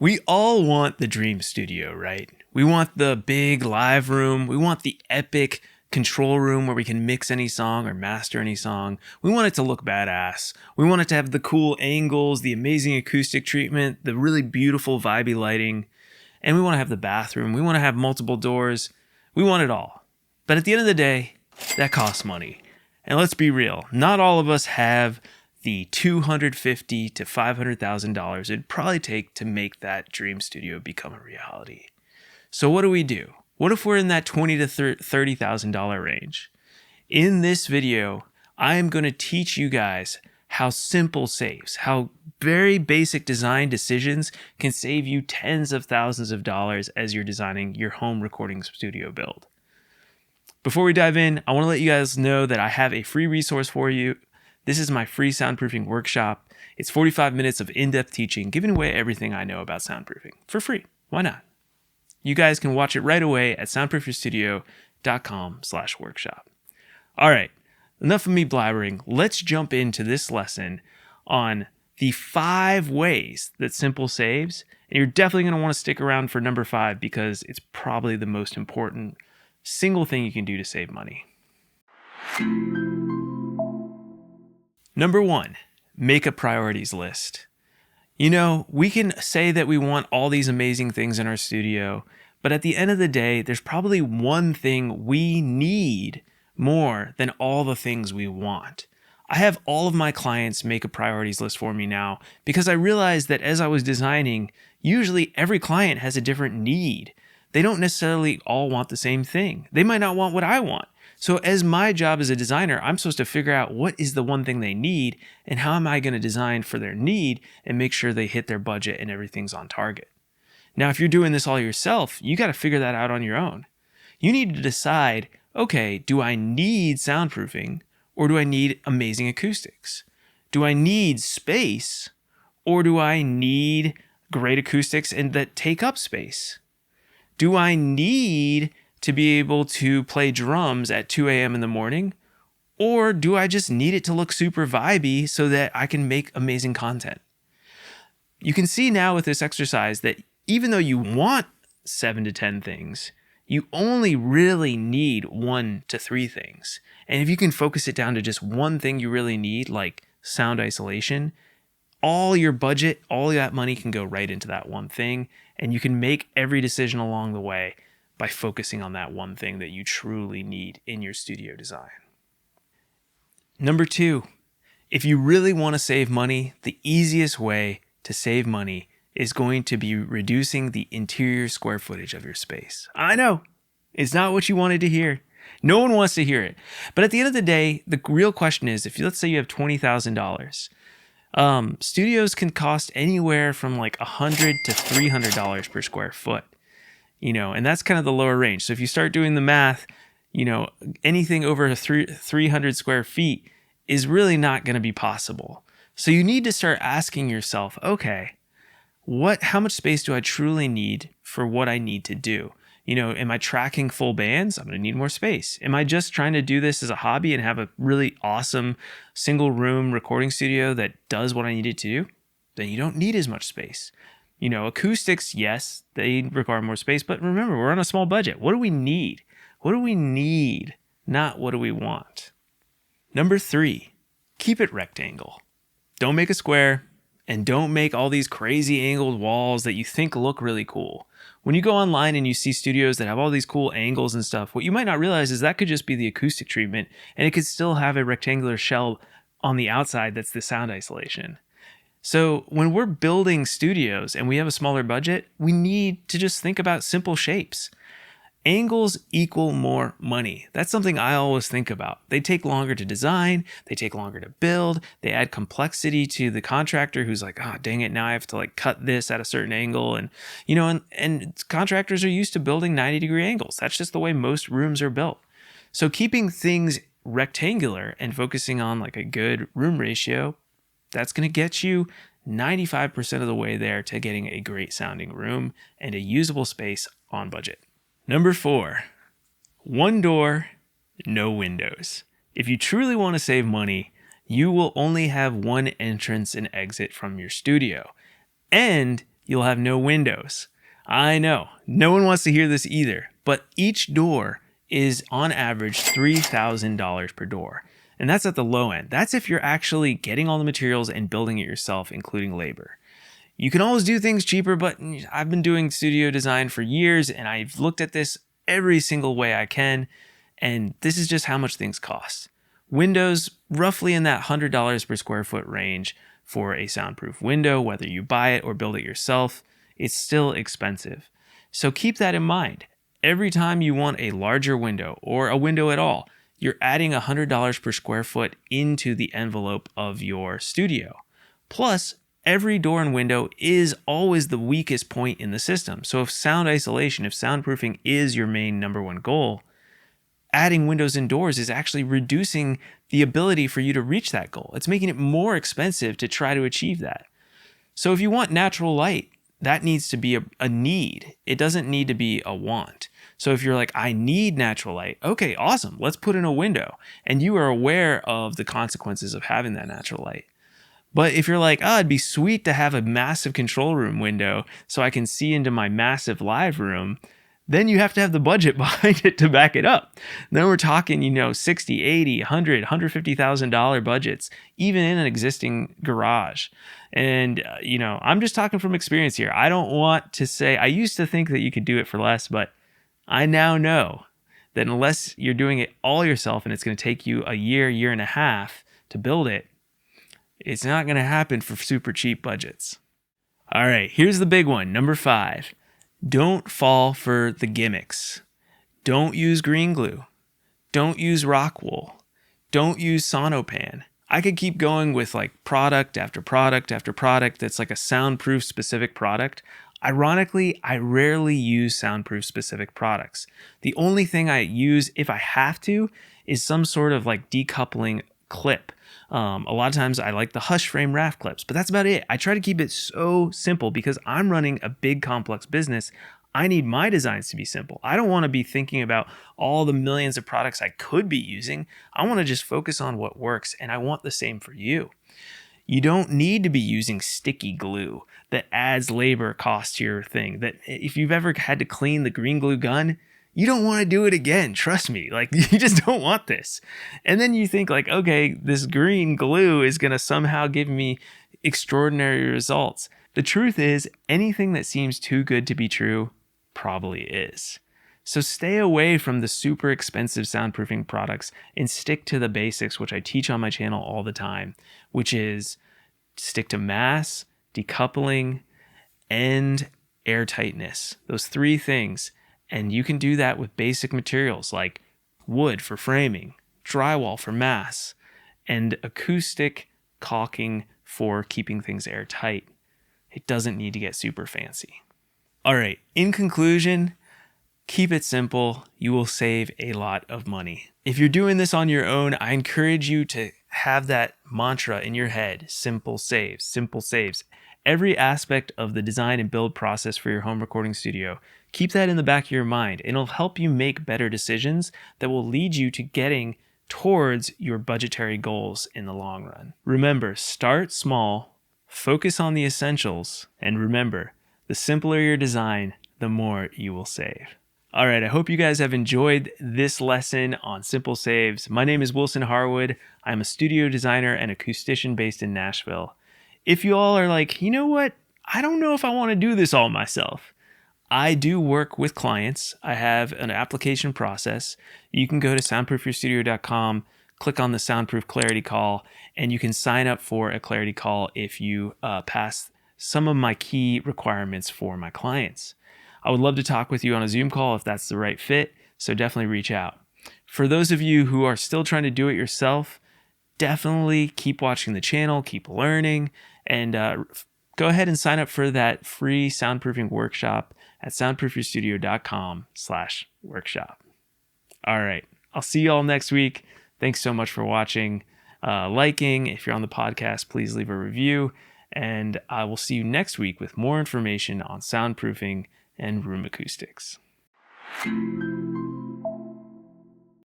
We all want the dream studio, right? We want the big live room. We want the epic control room where we can mix any song or master any song. We want it to look badass. We want it to have the cool angles, the amazing acoustic treatment, the really beautiful vibey lighting. And we want to have the bathroom. We want to have multiple doors. We want it all. But at the end of the day, that costs money. And let's be real, not all of us have the $250,000 to $500,000 it'd probably take to make that dream studio become a reality. So what do? What if we're in that $20,000 to $30,000 range? In this video, I am going to teach you guys how simple saves, how very basic design decisions can save you tens of thousands of dollars as you're designing your home recording studio build. Before we dive in, I want to let you guys know that I have a free resource for you. This is my free soundproofing workshop. It's 45 minutes of in-depth teaching, giving away everything I know about soundproofing for free. Why not? You guys can watch it right away at soundproofyourstudio.com/workshop. All right, enough of me blabbering. Let's jump into this lesson on the 5 ways that simple saves. And you're definitely going to want to stick around for number 5 because it's probably the most important single thing you can do to save money. Number 1, make a priorities list. You know, we can say that we want all these amazing things in our studio, but at the end of the day, there's probably one thing we need more than all the things we want. I have all of my clients make a priorities list for me now because I realized that as I was designing, usually every client has a different need. They don't necessarily all want the same thing. They might not want what I want. So as my job as a designer, I'm supposed to figure out what is the one thing they need and how am I going to design for their need and make sure they hit their budget and everything's on target. Now, if you're doing this all yourself, you got to figure that out on your own. You need to decide, okay, do I need soundproofing or do I need amazing acoustics? Do I need space or do I need great acoustics and that take up space? Do I need to be able to play drums at 2 a.m. in the morning? Or do I just need it to look super vibey so that I can make amazing content? You can see now with this exercise that even though you want 7 to 10 things, you only really need 1 to 3 things. And if you can focus it down to just one thing you really need, like sound isolation, all your budget, all that money can go right into that one thing, and you can make every decision along the way by focusing on that one thing that you truly need in your studio design. Number 2, if you really want to save money, the easiest way to save money is going to be reducing the interior square footage of your space. I know, it's not what you wanted to hear. No one wants to hear it. But at the end of the day, the real question is, let's say you have $20,000, studios can cost anywhere from like $100 to $300 per square foot. And that's kind of the lower range. So if you start doing the math, anything over 300 square feet is really not going to be possible. So you need to start asking yourself, okay, how much space do I truly need for what I need to do? Am I tracking full bands? I'm going to need more space. Am I just trying to do this as a hobby and have a really awesome single room recording studio that does what I need it to do? Then you don't need as much space. Acoustics, yes, they require more space, but remember, we're on a small budget. What do we need? What do we need? Not what do we want? Number 3, keep it rectangle. Don't make a square, and don't make all these crazy angled walls that you think look really cool. When you go online and you see studios that have all these cool angles and stuff, what you might not realize is that could just be the acoustic treatment, and it could still have a rectangular shell on the outside that's the sound isolation. So when we're building studios and we have a smaller budget, we need to just think about simple shapes. Angles equal more money. That's something I always think about. They take longer to design, they take longer to build, they add complexity to the contractor who's like, oh, dang it, now I have to cut this at a certain angle. And, and contractors are used to building 90-degree angles. That's just the way most rooms are built. So keeping things rectangular and focusing on a good room ratio, that's going to get you 95% of the way there to getting a great sounding room and a usable space on budget. Number 4, 1 door, no windows. If you truly want to save money, you will only have one entrance and exit from your studio. And you'll have no windows. I know, no one wants to hear this either, but each door is on average $3,000 per door. And that's at the low end. That's if you're actually getting all the materials and building it yourself, including labor. You can always do things cheaper, but I've been doing studio design for years and I've looked at this every single way I can. And this is just how much things cost. Windows, roughly in that $100 per square foot range for a soundproof window, whether you buy it or build it yourself, it's still expensive. So keep that in mind. Every time you want a larger window or a window at all, you're adding $100 per square foot into the envelope of your studio. Plus, every door and window is always the weakest point in the system. So if sound isolation, if soundproofing is your main number one goal, adding windows and doors is actually reducing the ability for you to reach that goal. It's making it more expensive to try to achieve that. So if you want natural light, that needs to be a need. It doesn't need to be a want. So if you're like, I need natural light, okay, awesome. Let's put in a window. And you are aware of the consequences of having that natural light. But if you're like, oh, it'd be sweet to have a massive control room window so I can see into my massive live room, then you have to have the budget behind it to back it up. Then we're talking, $60, $80, $100, $150,000 budgets, even in an existing garage. And, I'm just talking from experience here. I don't want to say, I used to think that you could do it for less, but I now know that unless you're doing it all yourself and it's going to take you a year and a half to build it, it's not going to happen for super cheap budgets. All right, here's the big one, number 5. Don't fall for the gimmicks. Don't use green glue. Don't use rock wool. Don't use Sonopan. I could keep going with like product after product after product that's like a soundproof specific product. Ironically, I rarely use soundproof specific products. The only thing I use if I have to is some sort of like decoupling clip. A lot of times I like the Hush Frame raft clips, but that's about it. I try to keep it so simple because I'm running a big complex business. I need my designs to be simple. I don't want to be thinking about all the millions of products I could be using. I want to just focus on what works, and I want the same for you. You don't need to be using sticky glue that adds labor cost to your thing. That if you've ever had to clean the green glue gun, you don't want to do it again. Trust me. Like, you just don't want this. And then you think like, okay, this green glue is going to somehow give me extraordinary results. The truth is, anything that seems too good to be true probably is. So stay away from the super expensive soundproofing products and stick to the basics, which I teach on my channel all the time, which is stick to mass, decoupling, and air tightness. Those 3 things. And you can do that with basic materials like wood for framing, drywall for mass, and acoustic caulking for keeping things airtight. It doesn't need to get super fancy. All right, in conclusion, keep it simple. You will save a lot of money. If you're doing this on your own, I encourage you to have that mantra in your head, simple saves, simple saves. Every aspect of the design and build process for your home recording studio, keep that in the back of your mind. It'll help you make better decisions that will lead you to getting towards your budgetary goals in the long run. Remember, start small, focus on the essentials, and remember, the simpler your design, the more you will save. All right, I hope you guys have enjoyed this lesson on simple saves. My name is Wilson Harwood. I'm a studio designer and acoustician based in Nashville. If you all are like, you know what? I don't know if I want to do this all myself. I do work with clients. I have an application process. You can go to soundproofyourstudio.com, click on the Soundproof Clarity Call, and you can sign up for a clarity call if you pass some of my key requirements for my clients. I would love to talk with you on a Zoom call if that's the right fit, so definitely reach out. For those of you who are still trying to do it yourself, definitely keep watching the channel, keep learning, and go ahead and sign up for that free soundproofing workshop at soundproofyourstudio.com/workshop. All right, I'll see you all next week. Thanks so much for watching, liking. If you're on the podcast, please leave a review, and I will see you next week with more information on soundproofing and room acoustics.